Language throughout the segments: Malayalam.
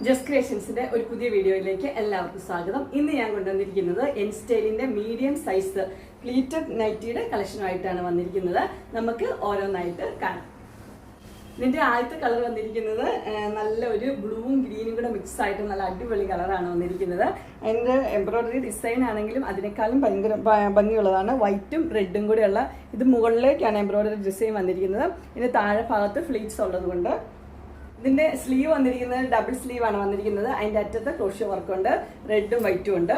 ജസ്റ്റ് ക്രിയേഷൻസിന്റെ ഒരു പുതിയ വീഡിയോയിലേക്ക് എല്ലാവർക്കും സ്വാഗതം. ഇന്ന് ഞാൻ കൊണ്ടുവന്നിരിക്കുന്നത് എൻ സ്റ്റൈലിന്റെ മീഡിയം സൈസ് പ്ലീറ്റഡ് നൈറ്റിയുടെ കളക്ഷനുമായിട്ടാണ് വന്നിരിക്കുന്നത്. നമുക്ക് ഓരോന്നായിട്ട് കാണാം. ഇതിന്റെ ആദ്യത്തെ കളർ വന്നിരിക്കുന്നത് നല്ല ഒരു ബ്ലൂവും ഗ്രീനും കൂടെ മിക്സ് ആയിട്ട് നല്ല അടിപൊളി കളറാണ് വന്നിരിക്കുന്നത്. അതിന്റെ എംബ്രോയിഡറി ഡിസൈൻ ആണെങ്കിലും അതിനേക്കാളും ഭയങ്കര ഭംഗിയുള്ളതാണ്. വൈറ്റും റെഡും കൂടെയുള്ള ഇത് മുകളിലേക്കാണ് എംബ്രോയിഡറി ഡിസൈൻ വന്നിരിക്കുന്നത്. ഇതിന്റെ താഴെ ഭാഗത്ത് ഫ്ലീറ്റ്സ് ഉള്ളത് കൊണ്ട് ഇതിന്റെ സ്ലീവ് വന്നിരിക്കുന്നത് ഡബിൾ സ്ലീവ് ആണ് വന്നിരിക്കുന്നത്. അതിന്റെ അറ്റത്ത് ക്രോഷ്യോ വർക്ക് ഉണ്ട്, റെഡും വൈറ്റും ഉണ്ട്.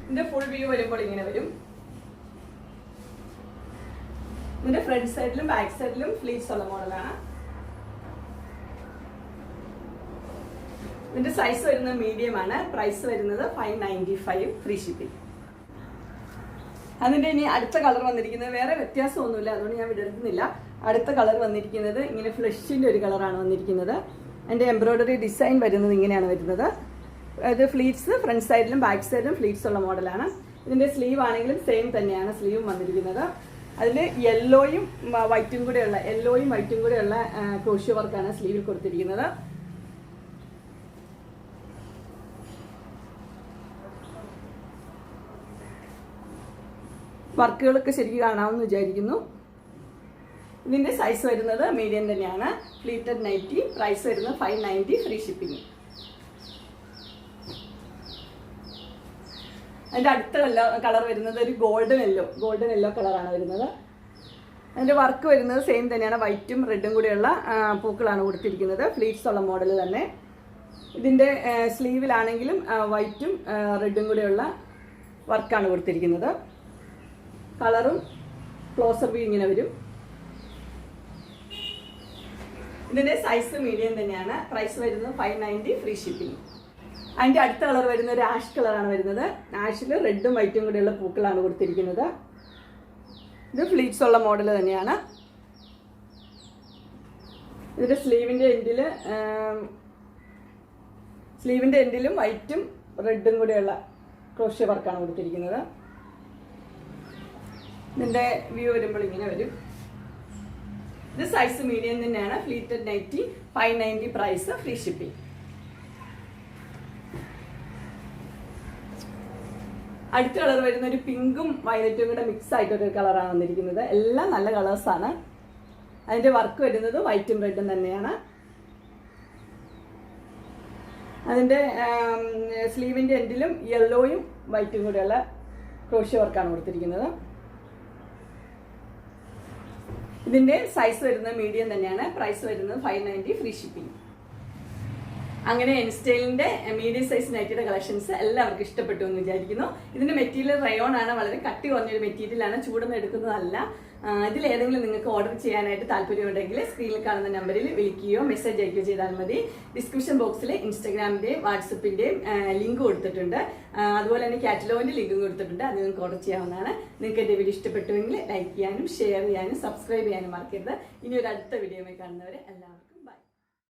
ഇതിന്റെ ഫുൾ വ്യൂ വരുമ്പോൾ ഇങ്ങനെ വരും. ഇതിന്റെ ഫ്രണ്ട് സൈഡിലും ബാക്ക് സൈഡിലും ഫ്ലീറ്റ്സ് ഉള്ള മോഡലാണ്. ഇതിന്റെ സൈസ് വരുന്നത് മീഡിയം ആണ്. പ്രൈസ് വരുന്നത് 595 ഫ്രീ ഷിപ്പിംഗ്. അതിന്റെ ഇനി അടുത്ത കളർ വന്നിരിക്കുന്നത് വേറെ വ്യത്യാസമൊന്നുമില്ല, അതുകൊണ്ട് ഞാൻ വിടർത്തുന്നില്ല. അടുത്ത കളർ വന്നിരിക്കുന്നത് ഇങ്ങനെ ഫ്ലഷിന്റെ ഒരു കളറാണ് വന്നിരിക്കുന്നത്. അതിന്റെ എംബ്രോയിഡറി ഡിസൈൻ വരുന്നത് ഇങ്ങനെയാണ് വരുന്നത്. അത് ഫ്ലീറ്റ്സ് ഫ്രണ്ട് സൈഡിലും ബാക്ക് സൈഡിലും ഫ്ലീറ്റ്സ് ഉള്ള മോഡലാണ്. ഇതിന്റെ സ്ലീവ് ആണെങ്കിലും സെയിം തന്നെയാണ് സ്ലീവും വന്നിരിക്കുന്നത്. അതിൽ യെല്ലോയും വൈറ്റും കൂടെയുള്ള ക്രോഷ്യോ വർക്കാണ് സ്ലീവിൽ കൊടുത്തിരിക്കുന്നത്. വർക്കുകളൊക്കെ ശരിക്കും കാണാമെന്ന് വിചാരിക്കുന്നു. ഇതിന്റെ സൈസ് വരുന്നത് മീഡിയം തന്നെയാണ്. Pleated nightie. പ്രൈസ് വരുന്നത് 590 ഫ്രീ ഷിപ്പിംഗ്. അതിന്റെ അടുത്ത കളർ വരുന്നത് ഒരു ഗോൾഡൻ യെല്ലോ കളറാണ് വരുന്നത്. അതിന്റെ വർക്ക് വരുന്നത് സെയിം തന്നെയാണ്. വൈറ്റും റെഡും കൂടെയുള്ള പൂക്കളാണ് കൊടുത്തിരിക്കുന്നത്. ഫ്ലീറ്റ്സ് ഉള്ള മോഡൽ തന്നെ. ഇതിന്റെ സ്ലീവിലാണെങ്കിലും വൈറ്റും റെഡും കൂടെയുള്ള വർക്കാണ് കൊടുത്തിരിക്കുന്നത്. കളറും ക്ലോസർ വ്യൂ ഇങ്ങനെ വരും. ഇതിന്റെ സൈസ് മീഡിയം തന്നെയാണ്. പ്രൈസ് വരുന്നത് 590 ഫ്രീ ഷിപ്പിംഗ്. അതിന്റെ അടുത്ത കളർ വരുന്ന ഒരു ആഷ് കളറാണ് വരുന്നത്. ആഷിൽ റെഡും വൈറ്റും കൂടെയുള്ള പൂക്കളാണ് കൊടുത്തിരിക്കുന്നത്. ഇത് ഫ്ലീറ്റ്സ് ഉള്ള മോഡൽ തന്നെയാണ്. ഇതിന്റെ സ്ലീവിന്റെ എൻഡിലും വൈറ്റും റെഡും കൂടെയുള്ള ക്രോഷ്യോ വർക്കാണ് കൊടുത്തിരിക്കുന്നത്. ഇതിന്റെ വ്യൂ വരുമ്പോൾ ഇങ്ങനെ വരും. ഇത് സൈസ് മീഡിയം തന്നെയാണ്. Pleated nighty 590 price free shipping. അടുത്ത കളർ വരുന്ന ഒരു പിങ്കും വയലറ്റും കൂടെ മിക്സ് ആയിട്ടൊരു കളറാണ് വന്നിരിക്കുന്നത്. എല്ലാം നല്ല കളേഴ്സാണ്. അതിന്റെ വർക്ക് വരുന്നത് വൈറ്റും റെഡും തന്നെയാണ്. അതിന്റെ സ്ലീവിന്റെ എൻഡിലും യെല്ലോയും വൈറ്റും കൂടെയുള്ള ക്രോഷ്യോ വർക്കാണ് കൊടുത്തിരിക്കുന്നത്. ഇതിന്റെ സൈസ് വരുന്നത് മീഡിയം തന്നെയാണ്. പ്രൈസ് വരുന്നത് 590 ഫ്രീ ഷിപ്പിംഗ്. അങ്ങനെ എൻ സ്റ്റൈലിന്റെ മീഡിയം സൈസ് നൈറ്റിയുടെ കളക്ഷൻസ് എല്ലാവർക്കും ഇഷ്ടപ്പെട്ടു എന്ന് വിചാരിക്കുന്നു. ഇതിന്റെ മെറ്റീരിയൽ റയോൺ ആണ്. വളരെ കട്ടി കുറഞ്ഞൊരു മെറ്റീരിയലാണ്. ചൂടൊന്നും എടുക്കുന്നതല്ല. ഇതിലേതെങ്കിലും നിങ്ങൾക്ക് ഓർഡർ ചെയ്യാനായിട്ട് താല്പര്യമുണ്ടെങ്കിൽ സ്ക്രീനിൽ കാണുന്ന നമ്പറിൽ വിളിക്കുകയോ മെസ്സേജ് അയക്കുകയോ ചെയ്താൽ മതി. ഡിസ്ക്രിപ്ഷൻ ബോക്സിൽ ഇൻസ്റ്റാഗ്രാമിന്റെയും വാട്സപ്പിന്റെയും ലിങ്ക് കൊടുത്തിട്ടുണ്ട്. അതുപോലെ തന്നെ കാറ്റലോഗിന്റെ ലിങ്കും കൊടുത്തിട്ടുണ്ട്. അത് നിങ്ങൾക്ക് ഓർഡർ ചെയ്യാവുന്നതാണ്. നിങ്ങൾക്ക് എന്റെ വീഡിയോ ഇഷ്ടപ്പെട്ടുവെങ്കിൽ ലൈക്ക് ചെയ്യാനും ഷെയർ ചെയ്യാനും സബ്സ്ക്രൈബ് ചെയ്യാനും മറക്കരുത്. ഇനി ഒരു അടുത്ത വീഡിയോയുമായി കാണുന്നവരെ എല്ലാവർക്കും